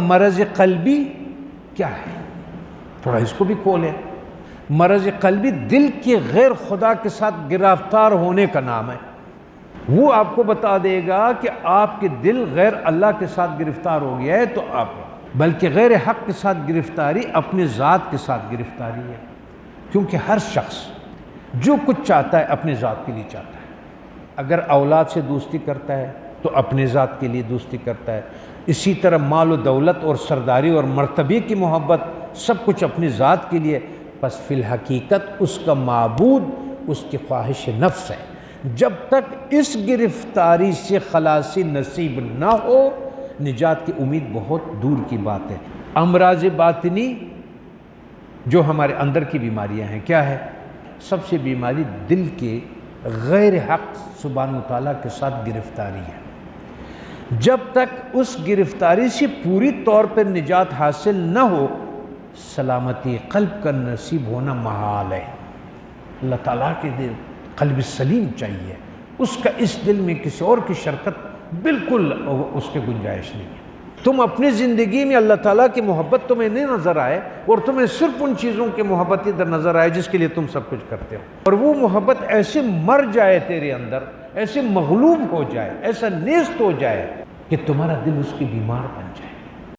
مرض قلبی کیا ہے؟ تھوڑا اس کو بھی کھولیں۔ مرض قلبی دل کے غیر خدا کے ساتھ گرفتار ہونے کا نام ہے۔ وہ آپ کو بتا دے گا کہ آپ کے دل غیر اللہ کے ساتھ گرفتار ہو گیا ہے، تو آپ بلکہ غیر حق کے ساتھ گرفتاری اپنے ذات کے ساتھ گرفتاری ہے، کیونکہ ہر شخص جو کچھ چاہتا ہے اپنے ذات کے لیے چاہتا ہے۔ اگر اولاد سے دوستی کرتا ہے تو اپنے ذات کے لیے دوستی کرتا ہے، اسی طرح مال و دولت اور سرداری اور مرتبے کی محبت سب کچھ اپنی ذات کے لیے، پس فی الحقیقت اس کا معبود اس کی خواہش نفس ہے۔ جب تک اس گرفتاری سے خلاصی نصیب نہ ہو، نجات کی امید بہت دور کی بات ہے۔ امراض باطنی جو ہمارے اندر کی بیماریاں ہیں، کیا ہے؟ سب سے بیماری دل کے غیر حق سبحانہ وتعالیٰ کے ساتھ گرفتاری ہے۔ جب تک اس گرفتاری سے پوری طور پر نجات حاصل نہ ہو، سلامتی قلب کا نصیب ہونا محال ہے۔ اللہ تعالیٰ کے دل قلب سلیم چاہیے، اس کا اس دل میں کسی اور کی شرکت بالکل اس کے گنجائش نہیں ہے۔ تم اپنی زندگی میں اللہ تعالیٰ کی محبت تمہیں نہیں نظر آئے، اور تمہیں صرف ان چیزوں کی محبت ادھر نظر آئے جس کے لیے تم سب کچھ کرتے ہو، اور وہ محبت ایسے مر جائے تیرے اندر، ایسے مغلوب ہو جائے، ایسا نیست ہو جائے کہ تمہارا دل اس کی بیمار بن جائے۔